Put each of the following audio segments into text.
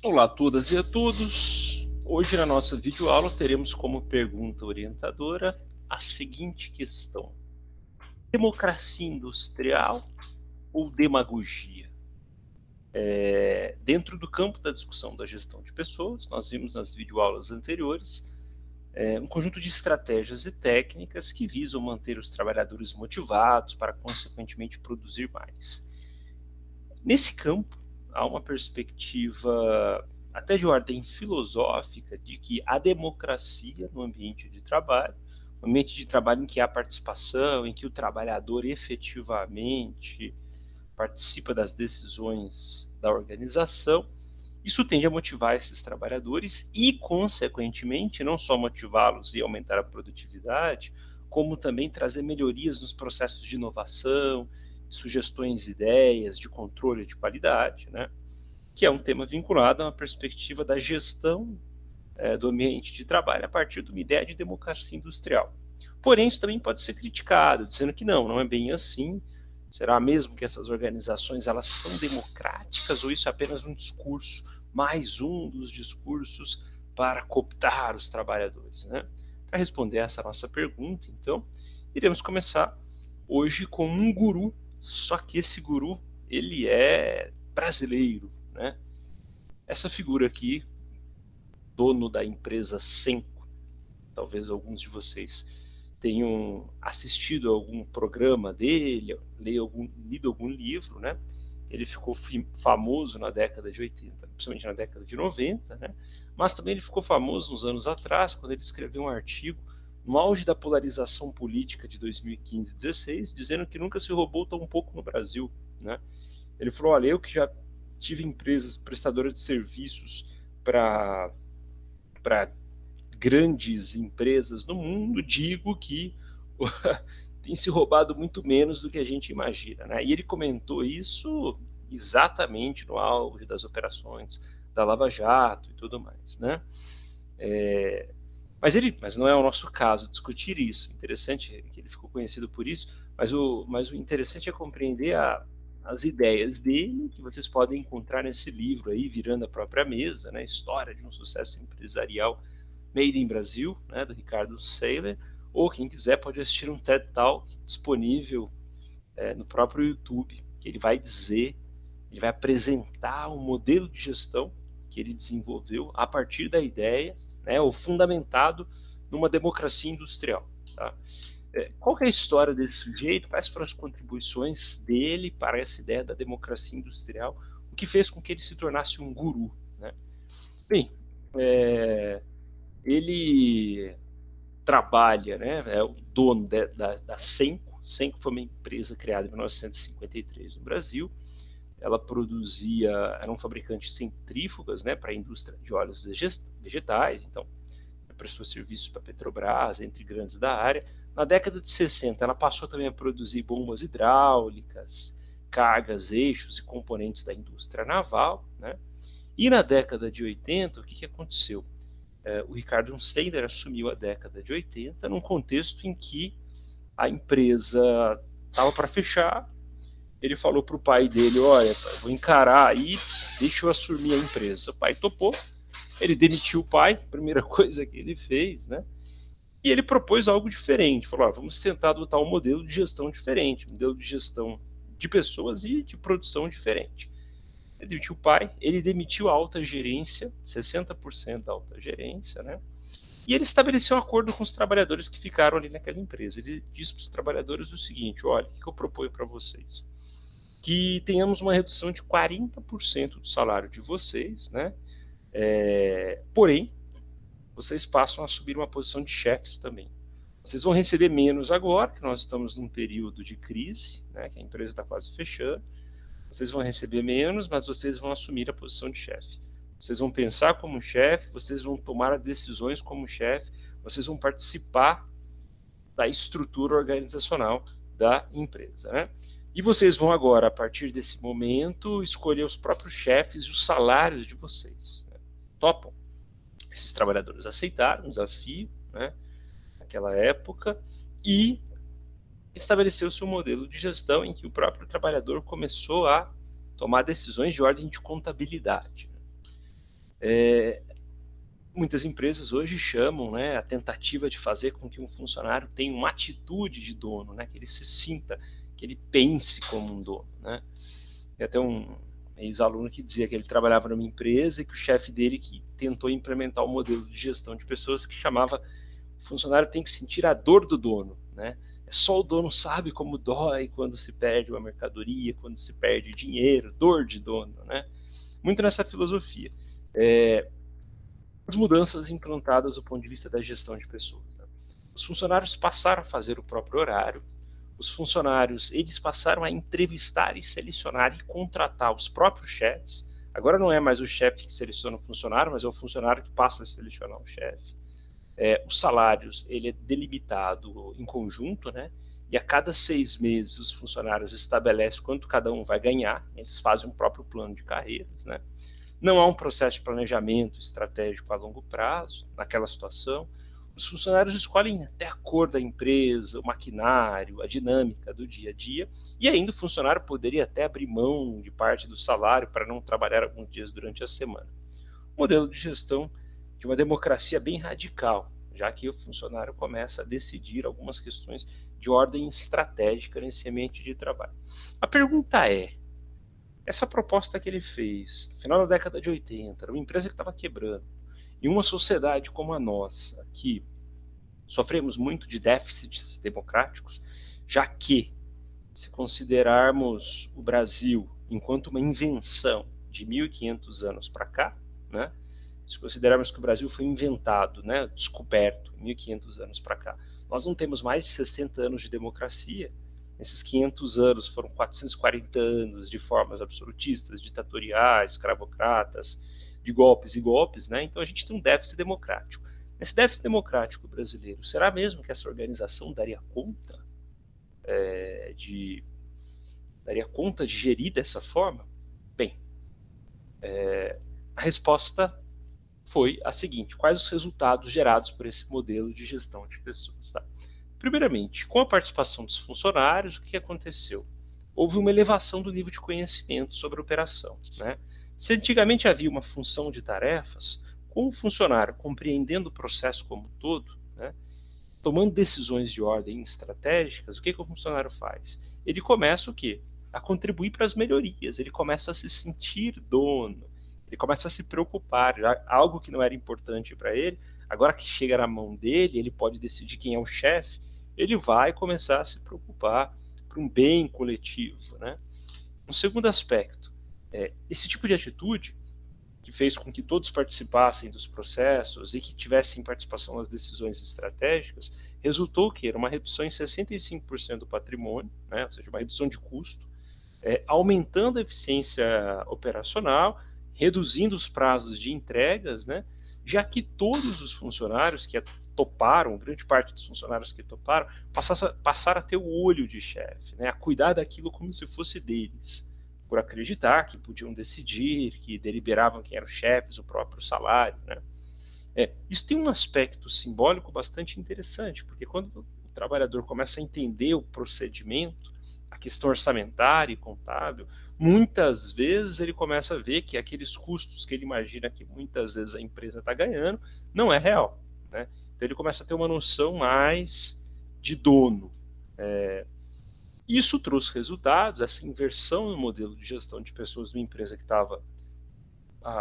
Olá a todas e a todos. Hoje na nossa videoaula teremos como pergunta orientadora a seguinte questão: democracia industrial ou demagogia? Dentro do campo da discussão da gestão de pessoas, nós vimos nas videoaulas anteriores um conjunto de estratégias e técnicas que visam manter os trabalhadores motivados para, consequentemente, produzir mais. Nesse campo, há uma perspectiva até de ordem filosófica de que a democracia no ambiente de trabalho, um ambiente de trabalho em que há participação, em que o trabalhador efetivamente participa das decisões da organização, isso tende a motivar esses trabalhadores e, consequentemente, não só motivá-los e aumentar a produtividade, como também trazer melhorias nos processos de inovação, sugestões, ideias, de controle de qualidade, né? Que é um tema vinculado a uma perspectiva da gestão do ambiente de trabalho a partir de uma ideia de democracia industrial. Porém, isso também pode ser criticado, dizendo que não é bem assim. Será mesmo que essas organizações elas são democráticas ou isso é apenas um discurso, mais um dos discursos para cooptar os trabalhadores, né? Para responder essa nossa pergunta, então, iremos começar hoje com um guru, só que esse guru, ele é brasileiro, né? Essa figura aqui, dono da empresa Senco, talvez alguns de vocês tenham assistido a algum programa dele, lido algum livro, né? Ele ficou famoso na década de 80, principalmente na década de 90, né? Mas também ele ficou famoso uns anos atrás, quando ele escreveu um artigo no auge da polarização política de 2015 e 2016, dizendo que nunca se roubou tão pouco no Brasil, né? Ele falou, olha, eu que já tive empresas prestadoras de serviços para grandes empresas no mundo, digo que tem se roubado muito menos do que a gente imagina, né? E ele comentou isso exatamente no auge das operações da Lava Jato e tudo mais, né? Mas não é o nosso caso discutir isso. Interessante é que ele ficou conhecido por isso, mas o interessante é compreender as ideias dele, que vocês podem encontrar nesse livro aí, Virando a Própria Mesa, né? História de um Sucesso Empresarial Made in Brasil, né? Do Ricardo Saylor, ou quem quiser pode assistir um TED Talk disponível no próprio YouTube, que ele vai apresentar um modelo de gestão que ele desenvolveu a partir da ideia, né, ou fundamentado numa democracia industrial. Tá? Qual que é a história desse sujeito? Quais foram as contribuições dele para essa ideia da democracia industrial? O que fez com que ele se tornasse um guru? Né? Bem, ele trabalha, né, é o dono da Senco. Senco foi uma empresa criada em 1953 no Brasil. Ela produzia, era um fabricante de centrífugas, né, para a indústria de óleos vegetais, então prestou serviços para a Petrobras, entre grandes da área. Na década de 60, ela passou também a produzir bombas hidráulicas, cargas, eixos e componentes da indústria naval, né? E na década de 80, o que aconteceu? O Ricardo Saylor assumiu a década de 80 num contexto em que a empresa estava para fechar. Ele falou para o pai dele, olha, vou encarar aí, deixa eu assumir a empresa. O pai topou, ele demitiu o pai, primeira coisa que ele fez, né? E ele propôs algo diferente, falou, vamos tentar adotar um modelo de gestão diferente, um modelo de gestão de pessoas e de produção diferente. Ele demitiu o pai, ele demitiu a alta gerência, 60% da alta gerência, né? E ele estabeleceu um acordo com os trabalhadores que ficaram ali naquela empresa. Ele disse para os trabalhadores o seguinte, olha, o que eu proponho para vocês? Que tenhamos uma redução de 40% do salário de vocês, né? Porém, vocês passam a assumir uma posição de chefes também. Vocês vão receber menos agora, que nós estamos num período de crise, né, que a empresa está quase fechando. Vocês vão receber menos, mas vocês vão assumir a posição de chefe. Vocês vão pensar como chefe, vocês vão tomar decisões como chefe, vocês vão participar da estrutura organizacional da empresa, né? E vocês vão agora, a partir desse momento, escolher os próprios chefes e os salários de vocês. Né? Topam? Esses trabalhadores aceitaram o desafio, né, naquela época, e estabeleceu-se um modelo de gestão em que o próprio trabalhador começou a tomar decisões de ordem de contabilidade. Muitas empresas hoje chamam, né, a tentativa de fazer com que um funcionário tenha uma atitude de dono, né, que ele se sinta, que ele pense como um dono, né. Tem até um ex-aluno que dizia que ele trabalhava numa empresa e que o chefe dele que tentou implementar um modelo de gestão de pessoas que chamava o funcionário tem que sentir a dor do dono, né. Só o dono sabe como dói quando se perde uma mercadoria, quando se perde dinheiro, dor de dono, né. Muito nessa filosofia. As mudanças implantadas do ponto de vista da gestão de pessoas, né? Os funcionários passaram a fazer o próprio horário, os funcionários eles passaram a entrevistar e selecionar e contratar os próprios chefes. Agora não é mais o chefe que seleciona o funcionário, mas é o funcionário que passa a selecionar o chefe. Os salários ele é delimitado em conjunto, né? E a cada 6 meses os funcionários estabelecem quanto cada um vai ganhar, eles fazem um próprio plano de carreiras, né? Não há um processo de planejamento estratégico a longo prazo naquela situação. Os funcionários escolhem até a cor da empresa, o maquinário, a dinâmica do dia a dia, e ainda o funcionário poderia até abrir mão de parte do salário para não trabalhar alguns dias durante a semana. Modelo de gestão de uma democracia bem radical, já que o funcionário começa a decidir algumas questões de ordem estratégica nesse ambiente de trabalho. A pergunta é, essa proposta que ele fez, no final da década de 80, era uma empresa que estava quebrando, em uma sociedade como a nossa, que sofremos muito de déficits democráticos, já que, se considerarmos o Brasil enquanto uma invenção de 1.500 anos para cá, né, se considerarmos que o Brasil foi inventado, né, descoberto, 1.500 anos para cá, nós não temos mais de 60 anos de democracia. Nesses 500 anos foram 440 anos de formas absolutistas, ditatoriais, escravocratas, de golpes e golpes, né? Então a gente tem um déficit democrático. Esse déficit democrático brasileiro, será mesmo que essa organização daria conta de gerir dessa forma? Bem, a resposta foi a seguinte: quais os resultados gerados por esse modelo de gestão de pessoas? Tá? Primeiramente, com a participação dos funcionários, o que aconteceu? Houve uma elevação do nível de conhecimento sobre a operação, né? Se antigamente havia uma função de tarefas, com o funcionário compreendendo o processo como um todo, né, tomando decisões de ordem estratégicas, o que o funcionário faz? Ele começa o quê? A contribuir para as melhorias, ele começa a se sentir dono, ele começa a se preocupar, algo que não era importante para ele, agora que chega na mão dele, ele pode decidir quem é o chefe, ele vai começar a se preocupar para um bem coletivo, né? Um segundo aspecto, esse tipo de atitude que fez com que todos participassem dos processos e que tivessem participação nas decisões estratégicas, resultou que era uma redução em 65% do patrimônio, né? Ou seja, uma redução de custo, aumentando a eficiência operacional, reduzindo os prazos de entregas, né? Já que todos os funcionários que toparam, grande parte dos funcionários que toparam, passaram a ter o olho de chefe, né? A cuidar daquilo como se fosse deles, por acreditar que podiam decidir, que deliberavam quem eram os chefes, o próprio salário, né? Isso tem um aspecto simbólico bastante interessante, porque quando o trabalhador começa a entender o procedimento, a questão orçamentária e contábil, muitas vezes ele começa a ver que aqueles custos que ele imagina que muitas vezes a empresa está ganhando, não é real, né? Então ele começa a ter uma noção mais de dono. Isso trouxe resultados, essa inversão no modelo de gestão de pessoas de uma empresa que estava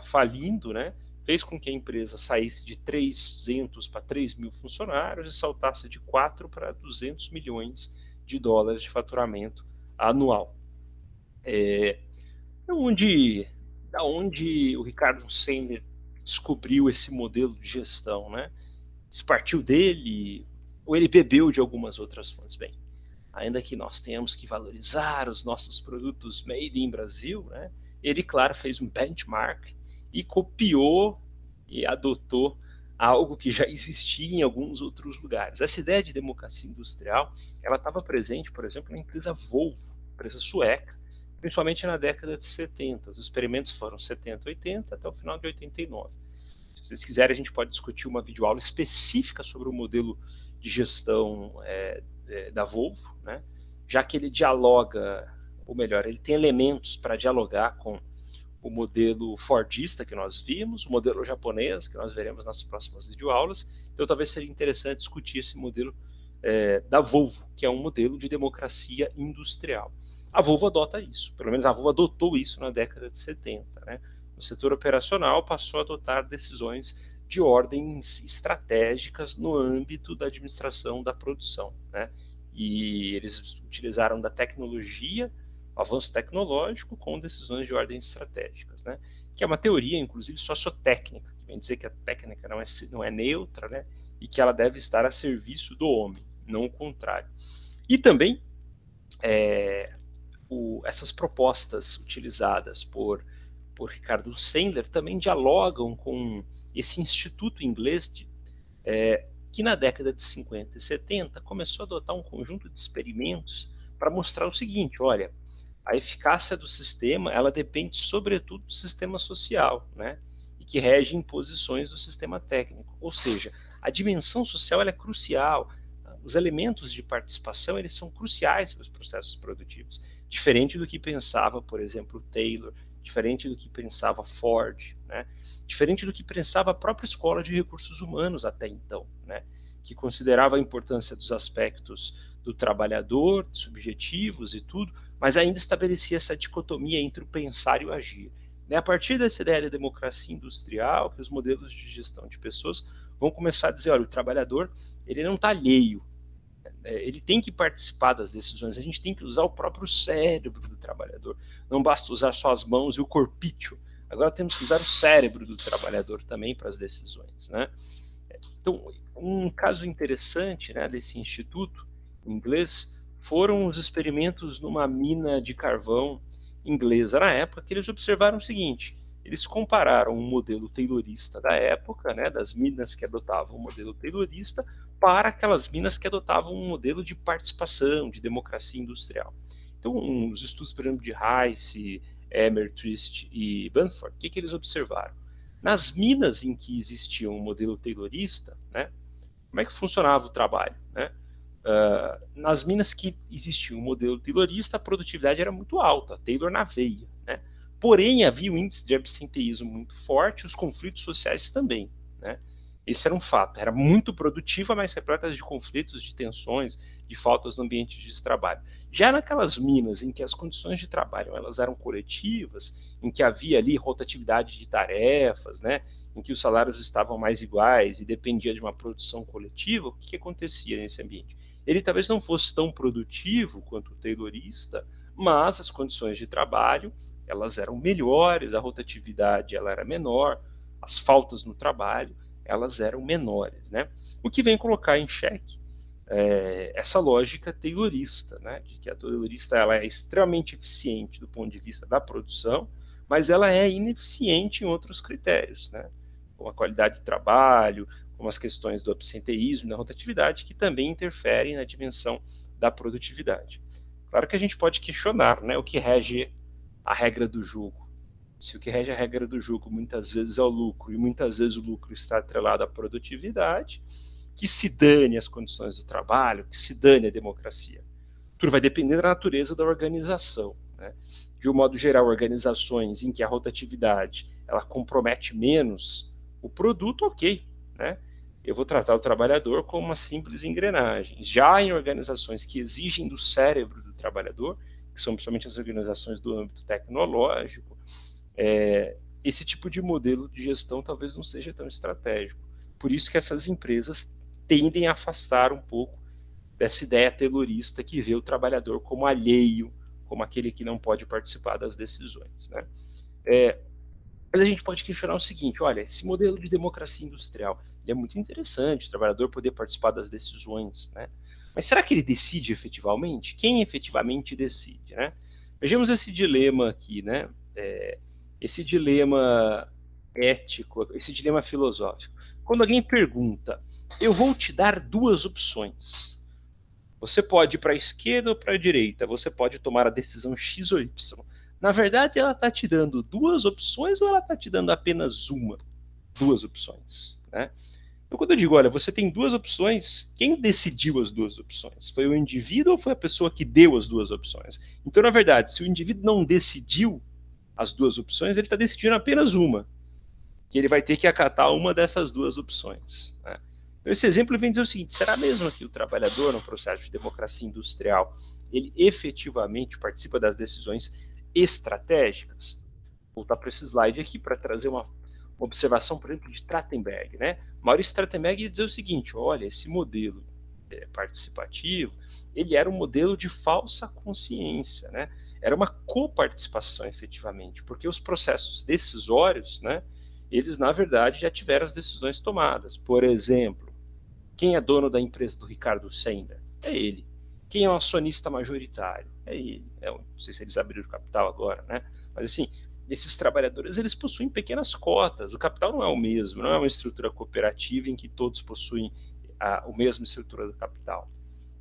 falindo, né, fez com que a empresa saísse de 300 para 3 mil funcionários e saltasse de 4 para 200 milhões de dólares de faturamento anual. Da onde o Ricardo Sender descobriu esse modelo de gestão, né? Se partiu dele ou ele bebeu de algumas outras fontes? Bem, ainda que nós tenhamos que valorizar os nossos produtos made in Brasil, né? Ele, claro, fez um benchmark e copiou e adotou algo que já existia em alguns outros lugares. Essa ideia de democracia industrial, ela estava presente, por exemplo, na empresa Volvo, empresa sueca, principalmente na década de 70. Os experimentos foram 70, 80, até o final de 89. Se vocês quiserem, a gente pode discutir uma videoaula específica sobre o modelo de gestão da Volvo, né? Já que ele dialoga, ou melhor, ele tem elementos para dialogar com o modelo fordista que nós vimos, o modelo japonês que nós veremos nas próximas videoaulas. Então talvez seria interessante discutir esse modelo da Volvo, que é um modelo de democracia industrial. A Volvo adota isso, pelo menos a Volvo adotou isso na década de 70. Né? O setor operacional passou a adotar decisões de ordens estratégicas no âmbito da administração da produção. Né? E eles utilizaram da tecnologia, o avanço tecnológico, com decisões de ordem estratégicas, né? Que é uma teoria, inclusive, sociotécnica, que vem dizer que a técnica não é neutra, né? E que ela deve estar a serviço do homem, não o contrário. E também essas propostas utilizadas por Ricardo Sandler também dialogam com esse instituto inglês que na década de 50 e 70 começou a adotar um conjunto de experimentos para mostrar o seguinte: olha, a eficácia do sistema, ela depende sobretudo do sistema social, né? E que rege imposições do sistema técnico. Ou seja, a dimensão social ela é crucial. Os elementos de participação eles são cruciais para os processos produtivos. Diferente do que pensava, por exemplo, Taylor, diferente do que pensava Ford, né? Diferente do que pensava a própria Escola de Recursos Humanos até então, né? Que considerava a importância dos aspectos do trabalhador, subjetivos e tudo, mas ainda estabelecia essa dicotomia entre o pensar e o agir. A partir dessa ideia de democracia industrial, que os modelos de gestão de pessoas vão começar a dizer, olha, o trabalhador ele não está alheio, ele tem que participar das decisões, a gente tem que usar o próprio cérebro do trabalhador, não basta usar só as mãos e o corpício, agora temos que usar o cérebro do trabalhador também para as decisões. Né? Então, um caso interessante, né, desse instituto inglês foram os experimentos numa mina de carvão inglesa na época, que eles observaram o seguinte: eles compararam um modelo taylorista da época, né, das minas que adotavam o modelo taylorista, para aquelas minas que adotavam um modelo de participação, de democracia industrial. Então, os estudos, por exemplo, de Rice, Emer, Trist e Bunford, o que eles observaram? Nas minas em que existia um modelo taylorista, né, como é que funcionava o trabalho? Né? Nas minas que existia um modelo taylorista, a produtividade era muito alta, Taylor na veia. Né? Porém, havia um índice de absenteísmo muito forte, os conflitos sociais também. Né? Esse era um fato. Era muito produtiva, mas repleta de conflitos, de tensões, de faltas no ambiente de trabalho. Já naquelas minas em que as condições de trabalho elas eram coletivas, em que havia ali rotatividade de tarefas, né, em que os salários estavam mais iguais e dependia de uma produção coletiva, o que acontecia nesse ambiente? Ele talvez não fosse tão produtivo quanto o taylorista, mas as condições de trabalho elas eram melhores, a rotatividade ela era menor, as faltas no trabalho elas eram menores, né? O que vem colocar em xeque essa lógica taylorista, né? De que a taylorista ela é extremamente eficiente do ponto de vista da produção, mas ela é ineficiente em outros critérios, né? Como a qualidade do trabalho, como as questões do absenteísmo, da rotatividade, que também interferem na dimensão da produtividade. Claro que a gente pode questionar, né, o que rege a regra do jogo. Se o que rege a regra do jogo muitas vezes é o lucro, e muitas vezes o lucro está atrelado à produtividade, que se dane as condições do trabalho, que se dane a democracia. Tudo vai depender da natureza da organização. Né? De um modo geral, organizações em que a rotatividade ela compromete menos o produto, ok. Né? Eu vou tratar o trabalhador como uma simples engrenagem. Já em organizações que exigem do cérebro do trabalhador, que são principalmente as organizações do âmbito tecnológico, esse tipo de modelo de gestão talvez não seja tão estratégico. Por isso que essas empresas tendem a afastar um pouco dessa ideia taylorista que vê o trabalhador como alheio, como aquele que não pode participar das decisões. Né? Mas a gente pode questionar o seguinte: olha, esse modelo de democracia industrial ele é muito interessante, o trabalhador poder participar das decisões, né? Mas será que ele decide efetivamente? Quem efetivamente decide? Né? Vejamos esse dilema aqui, né? Esse dilema ético, esse dilema filosófico. Quando alguém pergunta, eu vou te dar duas opções. Você pode ir para a esquerda ou para a direita, você pode tomar a decisão X ou Y. Na verdade, ela está te dando duas opções ou ela está te dando apenas uma? Duas opções. Né? Então, quando eu digo, olha, você tem duas opções, quem decidiu as duas opções? Foi o indivíduo ou foi a pessoa que deu as duas opções? Então, na verdade, se o indivíduo não decidiu, as duas opções, ele está decidindo apenas uma, que ele vai ter que acatar uma dessas duas opções, né? Esse exemplo vem dizer o seguinte: será mesmo que o trabalhador, no processo de democracia industrial, ele efetivamente participa das decisões estratégicas? Vou voltar para esse slide aqui para trazer uma observação, por exemplo, de Trachtenberg, né? Maurício Trachtenberg ia dizer o seguinte: olha, esse modelo participativo, ele era um modelo de falsa consciência, né? Era uma coparticipação, efetivamente, porque os processos decisórios, né, eles, na verdade, já tiveram as decisões tomadas. Por exemplo, quem é dono da empresa do Ricardo Sender? É ele. Quem é o acionista majoritário? É ele. Não sei se eles abriram capital agora, né? Mas, assim, esses trabalhadores, eles possuem pequenas cotas. O capital não é o mesmo, não é uma estrutura cooperativa em que todos possuem a mesma estrutura do capital.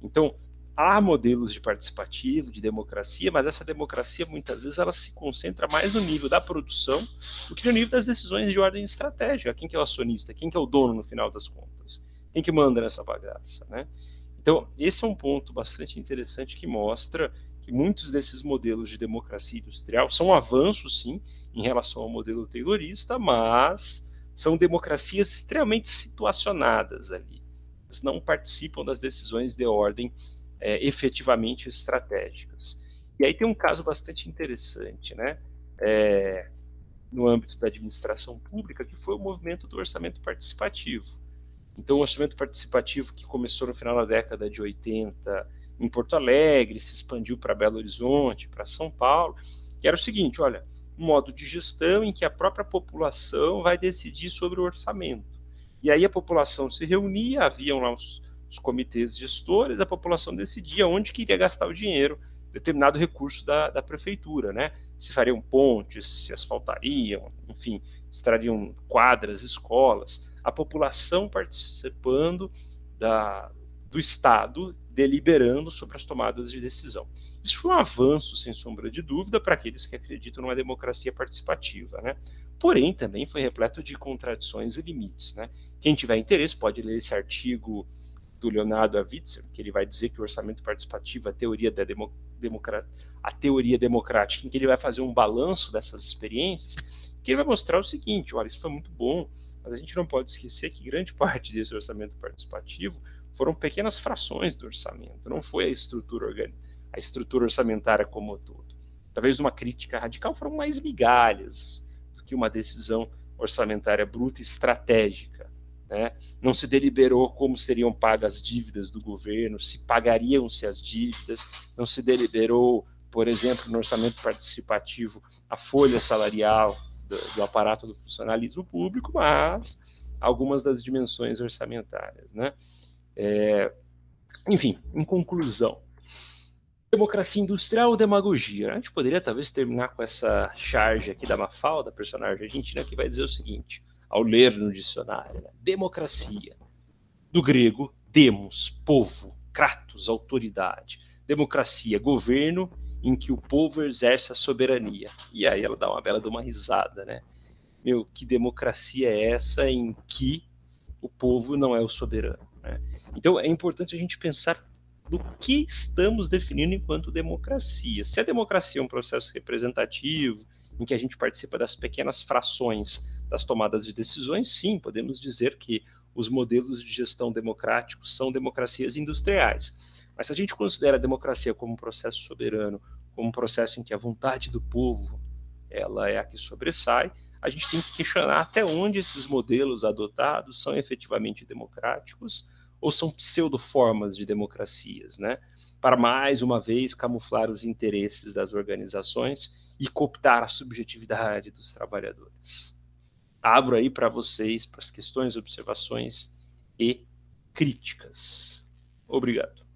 Então, há modelos de participativo, de democracia, mas essa democracia, muitas vezes, ela se concentra mais no nível da produção do que no nível das decisões de ordem estratégica. Quem que é o acionista? Quem que é o dono, no final das contas? Quem que manda nessa bagaça, né? Então, esse é um ponto bastante interessante que mostra que muitos desses modelos de democracia industrial são avanços, sim, em relação ao modelo taylorista, mas são democracias extremamente situacionadas ali. Eles não participam das decisões de ordem efetivamente estratégicas. E aí tem um caso bastante interessante, né? No âmbito da administração pública, que foi o movimento do orçamento participativo. Então, o orçamento participativo, que começou no final da década de 80 em Porto Alegre, se expandiu para Belo Horizonte, para São Paulo, que era o seguinte: olha, um modo de gestão em que a própria população vai decidir sobre o orçamento. E aí a população se reunia, haviam lá os comitês gestores, a população decidia onde queria gastar o dinheiro, determinado recurso da prefeitura, né? Se fariam pontes, se asfaltariam, enfim, se trariam quadras, escolas, a população participando do Estado, deliberando sobre as tomadas de decisão. Isso foi um avanço, sem sombra de dúvida, para aqueles que acreditam numa democracia participativa, né? Porém, também foi repleto de contradições e limites, né? Quem tiver interesse pode ler esse artigo do Leonardo Avitzer, que ele vai dizer que o orçamento participativo, a teoria democrática, em que ele vai fazer um balanço dessas experiências, que ele vai mostrar o seguinte: olha, isso foi muito bom, mas a gente não pode esquecer que grande parte desse orçamento participativo foram pequenas frações do orçamento, não foi a estrutura orçamentária como um todo. Talvez uma crítica radical, foram mais migalhas do que uma decisão orçamentária bruta e estratégica, né? Não se deliberou como seriam pagas as dívidas do governo, se pagariam-se as dívidas, não se deliberou, por exemplo, no orçamento participativo, a folha salarial do aparato do funcionalismo público, mas algumas das dimensões orçamentárias, né? Enfim, em conclusão, democracia industrial ou demagogia? A gente poderia talvez terminar com essa charge aqui da Mafalda, personagem argentina, que vai dizer o seguinte, ao ler no dicionário, né? Democracia, do grego, demos, povo, kratos, autoridade. Democracia, governo em que o povo exerce a soberania. E aí ela dá uma bela de uma risada, né? Meu, que democracia é essa em que o povo não é o soberano, né? Então é importante a gente pensar do que estamos definindo enquanto democracia. Se a democracia é um processo representativo, em que a gente participa das pequenas frações das tomadas de decisões, sim, podemos dizer que os modelos de gestão democráticos são democracias industriais. Mas se a gente considera a democracia como um processo soberano, como um processo em que a vontade do povo ela é a que sobressai, a gente tem que questionar até onde esses modelos adotados são efetivamente democráticos ou são pseudoformas de democracias, né? Para mais uma vez camuflar os interesses das organizações e cooptar a subjetividade dos trabalhadores. Abro aí para vocês, para as questões, observações e críticas. Obrigado.